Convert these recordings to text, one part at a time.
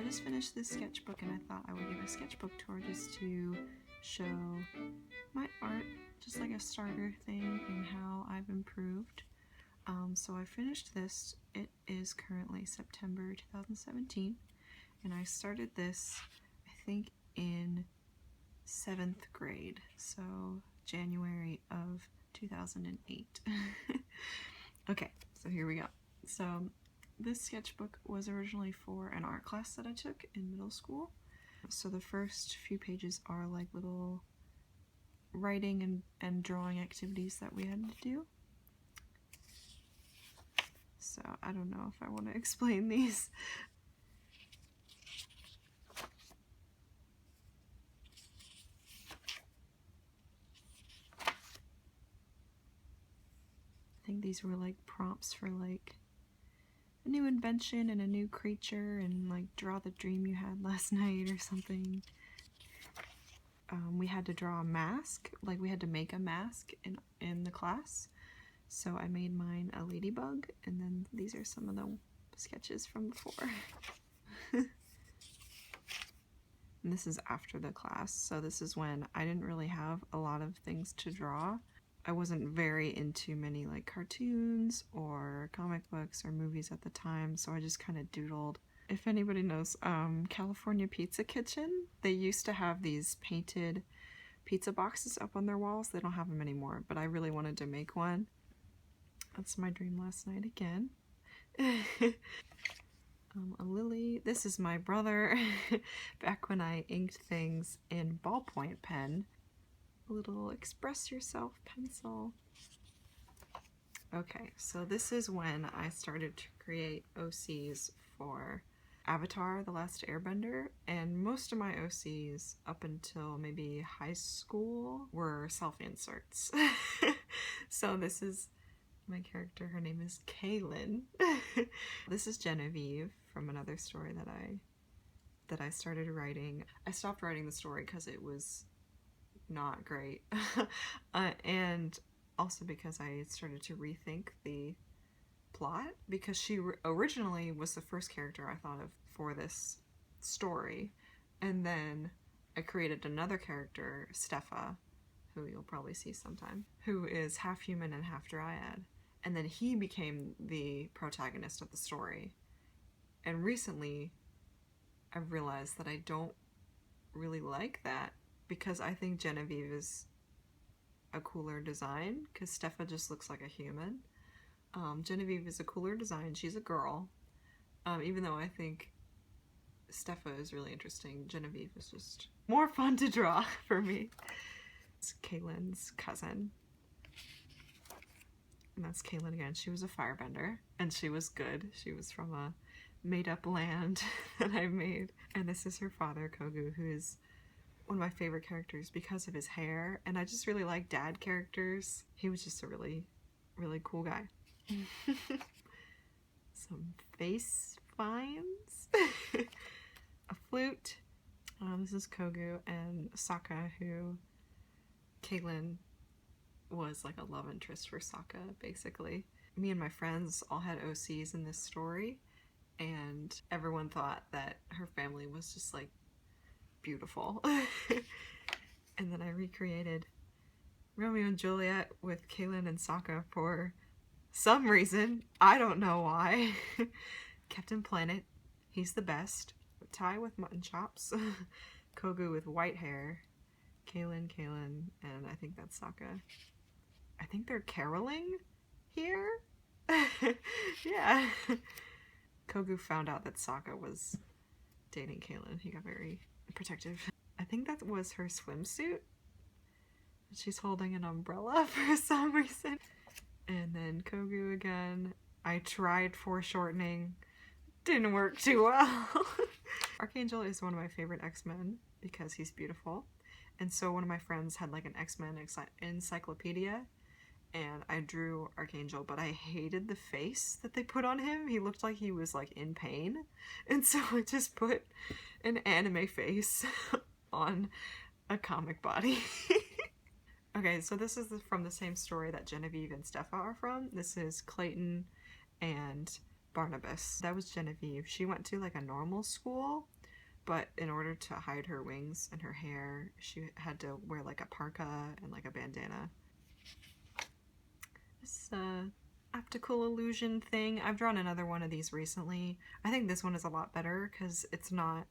I just finished this sketchbook and I thought I would give a sketchbook tour just to show my art, just like a starter thing and how I've improved. So I finished this. It is currently September 2017 and I started this I think in 7th grade, so January of 2008. Okay, so here we go. So this sketchbook was originally for an art class that I took in middle school. So the first few pages are like little writing and drawing activities that we had to do. So I don't know if I want to explain these. I think these were like prompts for like a new invention and a new creature and like draw the dream you had last night or something. We had to draw a mask, like we had to make a mask in the class. So I made mine a ladybug, and then these are some of the sketches from before. And this is after the class, so this is when I didn't really have a lot of things to draw. I wasn't very into many like cartoons or comic books or movies at the time, so I just kind of doodled. If anybody knows California Pizza Kitchen, they used to have these painted pizza boxes up on their walls. They don't have them anymore, but I really wanted to make one. That's my dream last night again. A lily. This is my brother back when I inked things in ballpoint pen. A little express yourself pencil. Okay, so this is when I started to create OCs for Avatar: The Last Airbender, and most of my OCs up until maybe high school were self-inserts. So this is my character. Her name is Kaylin. This is Genevieve from another story that I started writing. I stopped writing the story because it was not great, and also because I started to rethink the plot, because she originally was the first character I thought of for this story, and then I created another character, Steffa, who you'll probably see sometime, who is half human and half dryad, and then he became the protagonist of the story. And recently I've realized that I don't really like that, because I think Genevieve is a cooler design, because Steffa just looks like a human. Genevieve is a cooler design. She's a girl. Even though I think Steffa is really interesting, Genevieve is just more fun to draw for me. It's Kaylin's cousin. And that's Kaylin again. She was a firebender, and she was good. She was from a made-up land that I made. And this is her father, Kogu, who is one of my favorite characters because of his hair, and I just really like dad characters. He was just a really, really cool guy. Some face finds. A flute. This is Kogu and Sokka, who Kaylin was like a love interest for Sokka, basically. Me and my friends all had OCs in this story, and everyone thought that her family was just like beautiful. And then I recreated Romeo and Juliet with Kaylin and Sokka for some reason. I don't know why. Captain Planet, he's the best. Ty with mutton chops. Kogu with white hair. Kaylin, and I think that's Sokka. I think they're caroling here? Yeah. Kogu found out that Sokka was dating Kaylin. He got very protective. I think that was her swimsuit. She's holding an umbrella for some reason. And then Kogu again. I tried foreshortening. Didn't work too well. Archangel is one of my favorite X-Men because he's beautiful. And so one of my friends had like an X-Men encyclopedia, and I drew Archangel, but I hated the face that they put on him. He looked like he was like in pain. And so I just put an anime face on a comic body. Okay, so this is from the same story that Genevieve and Steffa are from. This is Clayton and Barnabas. That was Genevieve. She went to like a normal school, but in order to hide her wings and her hair, she had to wear like a parka and like a bandana. This optical illusion thing. I've drawn another one of these recently. I think this one is a lot better because it's not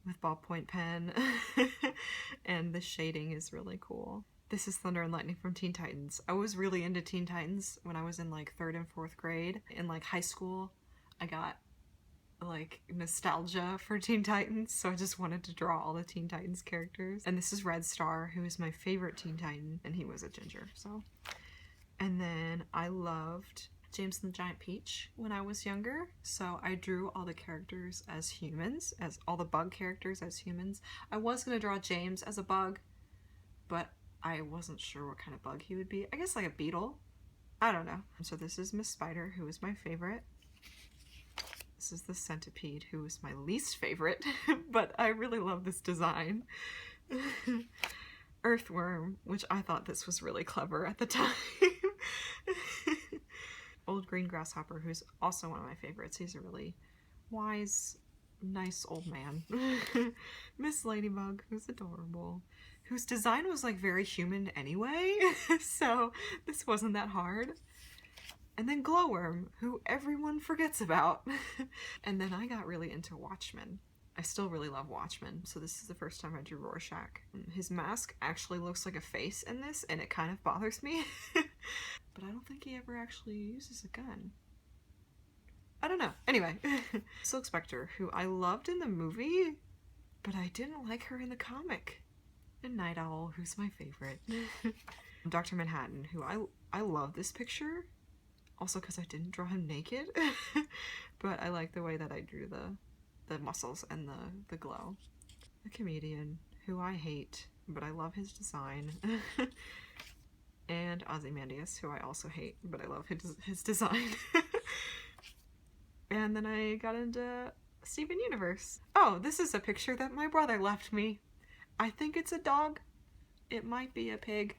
with ballpoint pen and the shading is really cool. This is Thunder and Lightning from Teen Titans. I was really into Teen Titans when I was in like 3rd and 4th grade. In like high school, I got like nostalgia for Teen Titans, so I just wanted to draw all the Teen Titans characters. And this is Red Star, who is my favorite Teen Titan, and he was a ginger, so. And then I loved James and the Giant Peach when I was younger, so I drew all the characters as humans, as all the bug characters as humans. I was gonna draw James as a bug, but I wasn't sure what kind of bug he would be. I guess like a beetle. I don't know. So this is Miss Spider, who is my favorite. This is the Centipede, who is my least favorite, but I really love this design. Earthworm, which I thought this was really clever at the time. Old Green Grasshopper, who's also one of my favorites. He's a really wise, nice old man. Miss Ladybug, who's adorable, whose design was like very human anyway, so this wasn't that hard. And then Glowworm, who everyone forgets about. And then I got really into Watchmen. I still really love Watchmen, so this is the first time I drew Rorschach. His mask actually looks like a face in this, and it kind of bothers me. But I don't think he ever actually uses a gun. I don't know. Anyway, Silk Spectre, who I loved in the movie, but I didn't like her in the comic. And Night Owl, who's my favorite. Dr. Manhattan, who I love this picture. Also because I didn't draw him naked. But I like the way that I drew the muscles and the glow. The Comedian, who I hate, but I love his design. And Ozymandias, who I also hate, but I love his design. And then I got into Steven Universe. Oh, this is a picture that my brother left me. I think it's a dog. It might be a pig.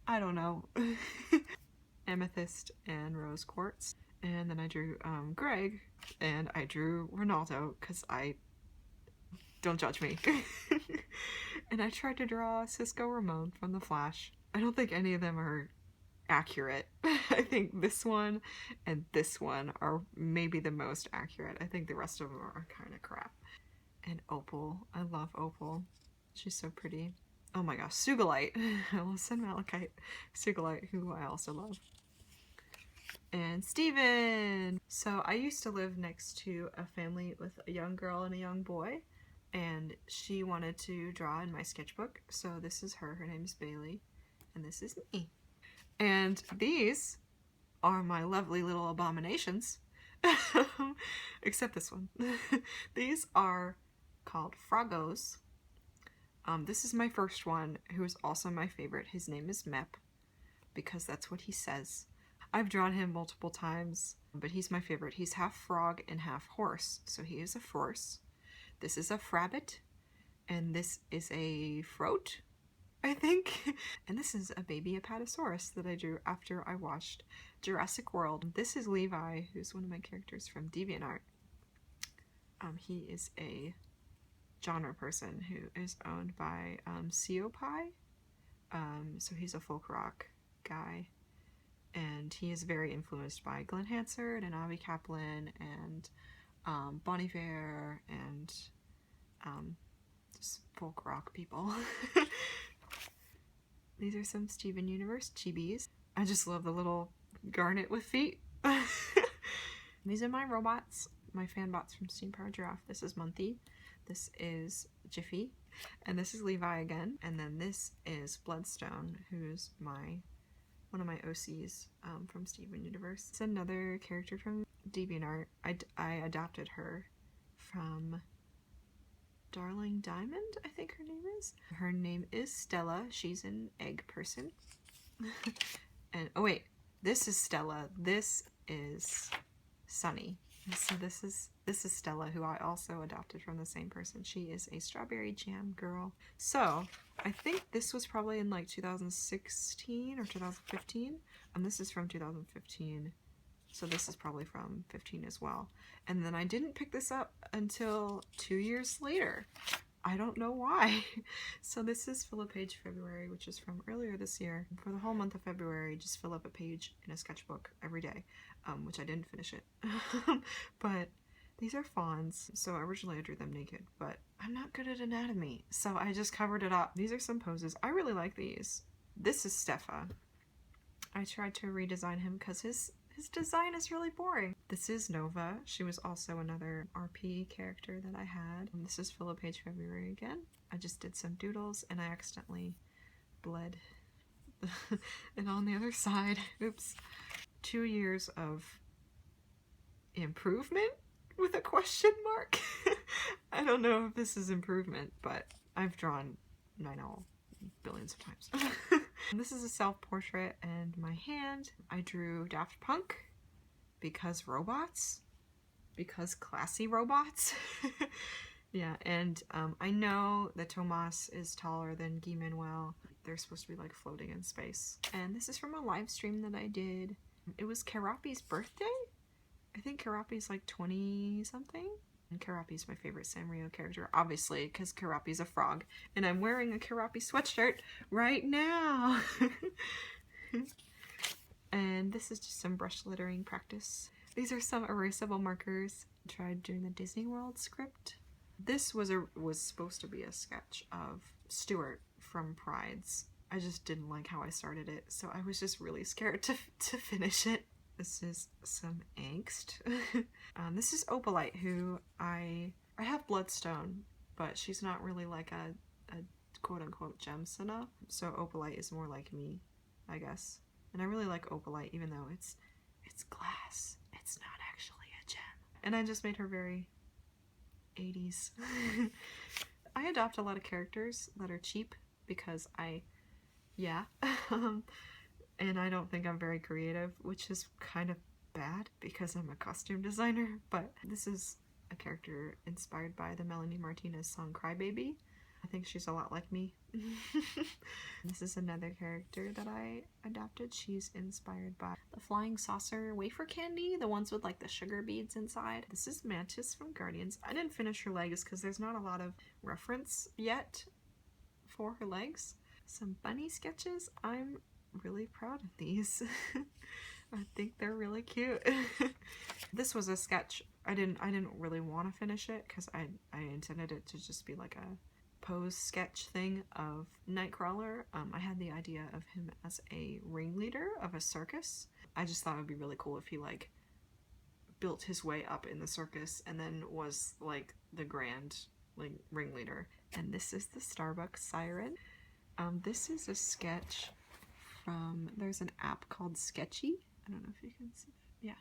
I don't know. Amethyst and Rose Quartz. And then I drew Greg, and I drew Ronaldo, because don't judge me. And I tried to draw Cisco Ramon from The Flash. I don't think any of them are accurate. I think this one and this one are maybe the most accurate. I think the rest of them are kind of crap. And Opal. I love Opal. She's so pretty. Oh my gosh, Sugalite. Alyssa Malachite. Sugalite, who I also love. And Steven! So I used to live next to a family with a young girl and a young boy, and she wanted to draw in my sketchbook. So this is her. Her name is Bailey, and this is me. And these are my lovely little abominations. Except this one. These are called Froggos. This is my first one, who is also my favorite. His name is Mep, because that's what he says. I've drawn him multiple times, but he's my favorite. He's half frog and half horse, so he is a force. This is a frabbit, and this is a froat, I think. And this is a baby Apatosaurus that I drew after I watched Jurassic World. This is Levi, who's one of my characters from DeviantArt. He is a genre person who is owned by Seopai. So he's a folk rock guy. And he is very influenced by Glenn Hansard and Avi Kaplan and Bon Iver and just folk rock people. These are some Steven Universe chibis. I just love the little garnet with feet. These are my robots, my fan bots from Steam Powered Giraffe. This is Monty. This is Jiffy. And this is Levi again. And then this is Bloodstone, who's one of my OCs from Steven Universe. It's another character from DeviantArt. I adapted her from Darling Diamond, I think her name is. Her name is Stella. She's an egg person. And oh wait, this is Stella. This is Sunny. So this is Stella, who I also adopted from the same person. She is a strawberry jam girl. So I think this was probably in like 2016 or 2015. And this is from 2015. So this is probably from 15 as well. And then I didn't pick this up until 2 years later. I don't know why. So this is fill a page February, which is from earlier this year. For the whole month of February, just fill up a page in a sketchbook every day, which I didn't finish it. But these are fawns. So originally I drew them naked, but I'm not good at anatomy, so I just covered it up. These are some poses. I really like these. This is Stefa. I tried to redesign him because his design is really boring. This is Nova. She was also another RP character that I had. And this is fill a page February again. I just did some doodles and I accidentally bled and on the other side. Oops. 2 years of improvement with a question mark. I don't know if this is improvement, but I've drawn 9L billions of times. This is a self-portrait and my hand. I drew Daft Punk because robots, because classy robots. Yeah, and I know that Tomas is taller than Guy Manuel. They're supposed to be like floating in space. And this is from a live stream that I did. It was Karapi's birthday. I think Karapi's like 20 something. And Karapi's my favorite Sanrio character, obviously, because Karapi's a frog. And I'm wearing a Karapi sweatshirt right now. And this is just some brush lettering practice. These are some erasable markers. I tried doing the Disney World script. This was supposed to be a sketch of Stuart from Pride's. I just didn't like how I started it, so I was just really scared to finish it. This is some angst. This is Opalite, who I have Bloodstone, but she's not really like a quote-unquote gem enough. So Opalite is more like me, I guess. And I really like Opalite, even though it's glass. It's not actually a gem. And I just made her very 80s. I adopt a lot of characters that are cheap because yeah. And I don't think I'm very creative, which is kind of bad because I'm a costume designer. But this is a character inspired by the Melanie Martinez song Crybaby. I think she's a lot like me. This is another character that I adopted. She's inspired by the flying saucer wafer candy, the ones with like the sugar beads inside. This is Mantis from Guardians. I didn't finish her legs because there's not a lot of reference yet for her legs. Some bunny sketches. I'm really proud of these. I think they're really cute. This was a sketch. I didn't really want to finish it because I intended it to just be like a pose sketch thing of Nightcrawler. I had the idea of him as a ringleader of a circus. I just thought it would be really cool if he like built his way up in the circus and then was like the grand like ringleader. And this is the Starbucks siren. This is a sketch from, there's an app called Sketchy. I don't know if you can see. Yeah,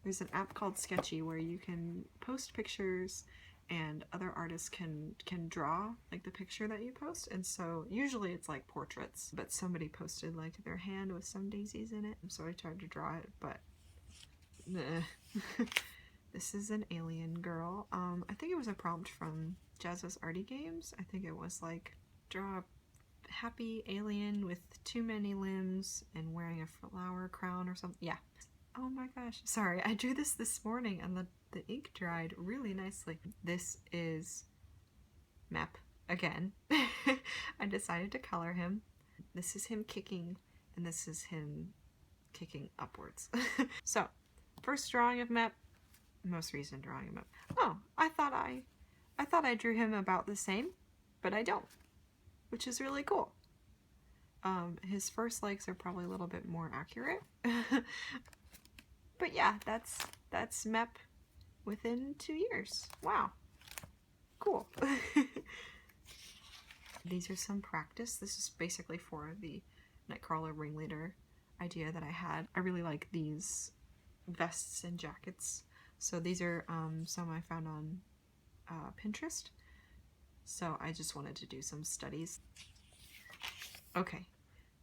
there's an app called Sketchy where you can post pictures and other artists can draw like the picture that you post. And so usually it's like portraits, but somebody posted like their hand with some daisies in it, so I tried to draw it, but This is an alien girl. I think it was a prompt from Jazz's Arty Games. I think it was like draw a happy alien with too many limbs and wearing a flower crown or something. Yeah. Oh my gosh. Sorry, I drew this morning and the ink dried really nicely. This is Mep again. I decided to color him. This is him kicking and this is him kicking upwards. So, first drawing of Mep, most recent drawing of Mep. Oh, I thought I drew him about the same, but I don't, which is really cool. His first legs are probably a little bit more accurate. But yeah, that's Mep within 2 years. Wow. Cool. These are some practice. This is basically for the Nightcrawler ringleader idea that I had. I really like these vests and jackets. So these are some I found on Pinterest. So I just wanted to do some studies. Okay,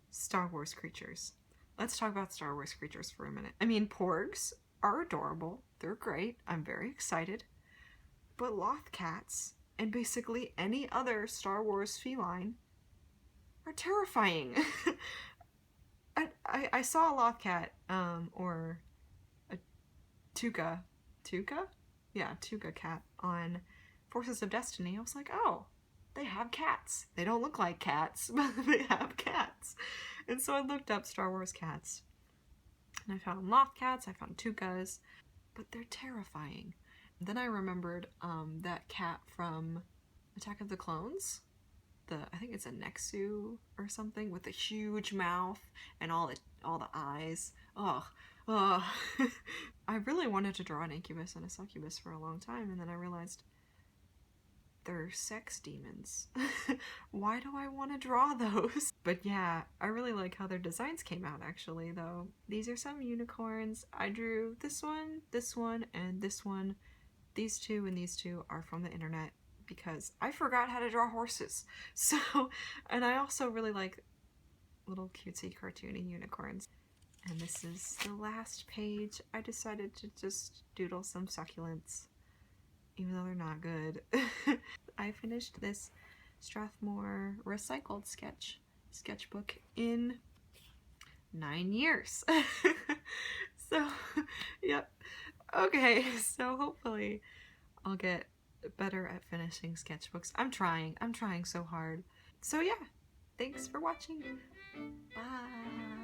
Star Wars creatures. Let's talk about Star Wars creatures for a minute. I mean, porgs are adorable. They're great. I'm very excited. But loth cats and basically any other Star Wars feline are terrifying. I saw a loth cat, or Tuca? Yeah, Tuca cat on Forces of Destiny. I was like, oh, they have cats. They don't look like cats, but they have cats. And so I looked up Star Wars cats. And I found loft cats, I found Tucas, but they're terrifying. And then I remembered that cat from Attack of the Clones. I think it's a Nexu or something with a huge mouth and all the eyes. Ugh. Ugh. I really wanted to draw an incubus and a succubus for a long time, and then I realized they're sex demons. Why do I want to draw those? But yeah, I really like how their designs came out actually, though. These are some unicorns. I drew this one, and this one. These two and these two are from the internet because I forgot how to draw horses. So, and I also really like little cutesy cartoony unicorns. And this is the last page. I decided to just doodle some succulents, even though they're not good. I finished this Strathmore recycled sketchbook in 9 years. So, yep. Okay, so hopefully I'll get better at finishing sketchbooks. I'm trying so hard. So yeah, thanks for watching. Bye.